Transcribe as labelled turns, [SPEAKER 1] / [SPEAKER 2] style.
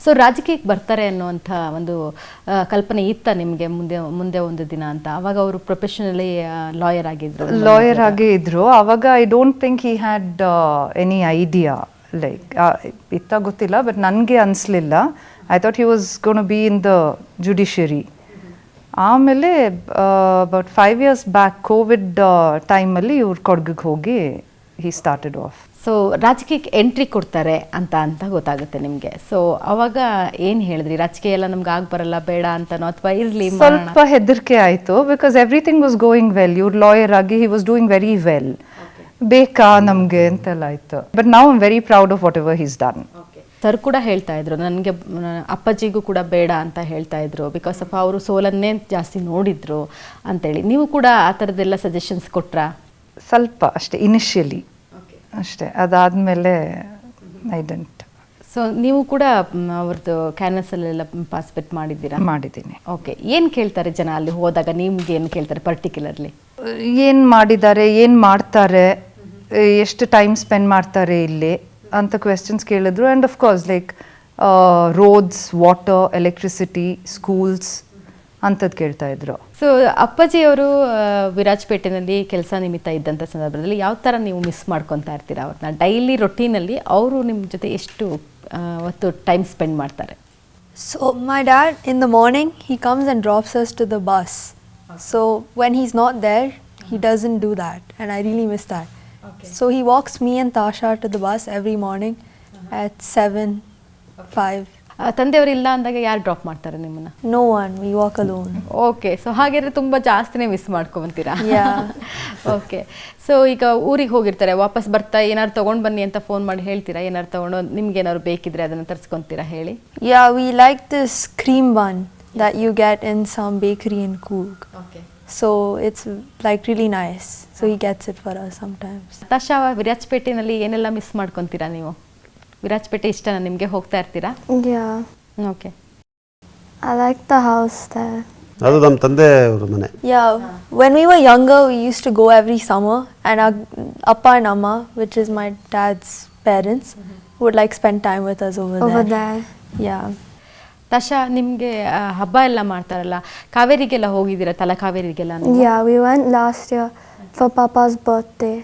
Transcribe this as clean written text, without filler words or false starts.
[SPEAKER 1] So ರಾಜಕೀಯಕ್ಕೆ ಬರ್ತಾರೆ ಅನ್ನುವಂಥ ಒಂದು ಕಲ್ಪನೆ ಇತ್ತ ನಿಮಗೆ ಮುಂದೆ ಒಂದು ದಿನ ಅಂತ? ಅವಾಗ ಅವರು ಪ್ರೊಫೆಷನಲಿ ಲಾಯರ್
[SPEAKER 2] ಆಗೇ ಇದ್ರು. ಅವಾಗ I don't think he had any idea, like ಇತ್ತ ಗೊತ್ತಿಲ್ಲ, ಬಟ್ ನನಗೆ ಅನಿಸ್ಲಿಲ್ಲ. I thought he was gone be in the judiciary. ಆಮೇಲೆ ಅಬೌಟ್ 5 years ಬ್ಯಾಕ್ ಕೋವಿಡ್ ಟೈಮಲ್ಲಿ ಇವ್ರು ಕೊಡಗಿಗೆ ಹೋಗಿ ಹಿ ಸ್ಟಾರ್ಟೆಡ್ ಆಫ್.
[SPEAKER 1] ಸೊ ರಾಜಕೀಯಕ್ಕೆ ಎಂಟ್ರಿ ಕೊಡ್ತಾರೆ ಅಂತ ಗೊತ್ತಾಗುತ್ತೆ ನಿಮಗೆ. ಸೊ ಅವಾಗ ಏನು ಹೇಳಿದ್ರಿ? ರಾಜಕೀಯ ಎಲ್ಲ ನಮ್ಗೆ ಬರಲ್ಲ ಬೇಡ ಅಂತನೋ ಅಥವಾ ಇರಲಿ?
[SPEAKER 2] ಸ್ವಲ್ಪ ಹೆದರಿಕೆ ಆಯಿತು, because everything was going well. ಇವ್ರು ಲಾಯರ್ ಆಗಿ he was doing very well. ಬೇಕಾ ನಮಗೆ ಅಂತೆಲ್ಲ ಆಯಿತು. But now I am very proud of whatever he's done.
[SPEAKER 1] Sir ಕೂಡ ಹೇಳ್ತಾ ಇದ್ರು, ನನಗೆ ಅಪ್ಪಾಜಿಗೂ ಕೂಡ ಬೇಡ ಅಂತ ಹೇಳ್ತಾ ಇದ್ರು, ಬಿಕಾಸ್ ಆಫ್ ಅವರು ಸೋಲನ್ನೇ ಜಾಸ್ತಿ ನೋಡಿದ್ರು ಅಂತೇಳಿ. ನೀವು ಕೂಡ ಆ ಥರದ್ದೆಲ್ಲ ಸಜೆಷನ್ಸ್ ಕೊಟ್ರಾ?
[SPEAKER 2] ಸ್ವಲ್ಪ ಅಷ್ಟೇ, ಇನಿಷಿಯಲಿ ಅಷ್ಟೇ. ಅದಾದಮೇಲೆ ಐ ಡೆಂಟ್.
[SPEAKER 1] ಸೊ ನೀವು ಕೂಡ ಅವ್ರದ್ದು ಕ್ಯಾನ್ವಸಲ್ಲೆಲ್ಲ ಪಾರ್ಟಿಸಿಪೇಟ್ ಮಾಡಿದ್ದೀರಾ?
[SPEAKER 2] ಮಾಡಿದ್ದೀನಿ.
[SPEAKER 1] ಓಕೆ. ಏನು ಕೇಳ್ತಾರೆ ಜನ ಅಲ್ಲಿ ಹೋದಾಗ? ನಿಮ್ಗೆ ಏನು ಕೇಳ್ತಾರೆ ಪರ್ಟಿಕ್ಯುಲರ್ಲಿ?
[SPEAKER 2] ಏನು ಮಾಡಿದ್ದಾರೆ, ಏನು ಮಾಡ್ತಾರೆ, ಎಷ್ಟು ಟೈಮ್ ಸ್ಪೆಂಡ್ ಮಾಡ್ತಾರೆ ಇಲ್ಲಿ ಅಂತ ಕ್ವೆಶನ್ಸ್ ಕೇಳಿದ್ರು. And of course like roads, water, electricity, schools ಅಂಥದ್ದು ಕೇಳ್ತಾ ಇದ್ರು.
[SPEAKER 1] ಸೊ ಅಪ್ಪಾಜಿಯವರು ವಿರಾಜಪೇಟೆನಲ್ಲಿ ಕೆಲಸ ನಿಮಿತ್ತ ಇದ್ದಂಥ ಸಂದರ್ಭದಲ್ಲಿ ಯಾವ ಥರ ನೀವು ಮಿಸ್ ಮಾಡ್ಕೊತಾ ಇರ್ತೀರಾ ಅವ್ರನ್ನ? ಡೈಲಿ ರೊಟೀನಲ್ಲಿ ಅವರು ನಿಮ್ಮ ಜೊತೆ ಎಷ್ಟು ಹೊತ್ತು ಟೈಮ್ ಸ್ಪೆಂಡ್ ಮಾಡ್ತಾರೆ?
[SPEAKER 3] So my dad in the morning he comes and drops us to the bus. So when he's not there, he doesn't do that, and I really miss that. So he walks me and Tasha to the bus every morning at 7, 5.
[SPEAKER 1] ತಂದೆಯವರು ಇಲ್ಲ ಅಂದಾಗ ಯಾರು drop ಮಾಡ್ತಾರೆ ನಿಮ್ಮನ್ನ?
[SPEAKER 3] No one, we walk alone.
[SPEAKER 1] Okay. So ಹಾಗಿದ್ರೆ ತುಂಬ ಜಾಸ್ತಿನೇ miss ಮಾಡ್ಕೊಬಂತೀರಾ? Okay. So ಈಗ ಊರಿಗೆ ಹೋಗಿರ್ತಾರೆ, ವಾಪಸ್ ಬರ್ತಾ ಏನಾದ್ರು ತೊಗೊಂಡು ಬನ್ನಿ ಅಂತ ಫೋನ್ ಮಾಡಿ ಹೇಳ್ತೀರಾ? ಏನಾದ್ರು ತೊಗೊಂಡು ನಿಮ್ಗೆ ಏನಾದ್ರು ಬೇಕಿದ್ರೆ ಅದನ್ನು ತರಿಸ್ಕೊತೀರಾ ಹೇಳಿ?
[SPEAKER 3] Yeah, we like this cream bun that you get in some bakery in Coorg.
[SPEAKER 1] Okay.
[SPEAKER 3] So it's like really nice. So he gets it for us sometimes.
[SPEAKER 1] ತಾಶಾ, ವಿರಾಜಪೇಟೆನಲ್ಲಿ ಏನೆಲ್ಲ ಮಿಸ್ ಮಾಡ್ಕೊತೀರಾ ನೀವು? ವಿರಾಜಪೇಟೆ ಇಷ್ಟನಾ ನಿಮಗೆ? ಹೋಗ್ತಾ ಇರ್ತೀರಾ?
[SPEAKER 4] Yeah.
[SPEAKER 1] Okay.
[SPEAKER 4] I like the house there.
[SPEAKER 5] ಅದು ನಮ್ಮ ತಂದೆ ಅವರ ಮನೆ.
[SPEAKER 3] Yeah, when we were younger, we used to go every summer, and our Appa and Amma, which is my dad's parents, would like spend time with us over
[SPEAKER 4] there.
[SPEAKER 3] Yeah.
[SPEAKER 1] ತಾಶಾ, ನಿಮಗೆ ಹಬ್ಬ ಎಲ್ಲ ಮಾಡ್ತಾರಲ್ಲ, ಕಾವೇರಿಗೆಲ್ಲ ಹೋಗಿದ್ದೀರಾ? ತಲಕಾವೇರಿಗೆಲ್ಲ?
[SPEAKER 4] Yeah, we went last year for Papa's birthday.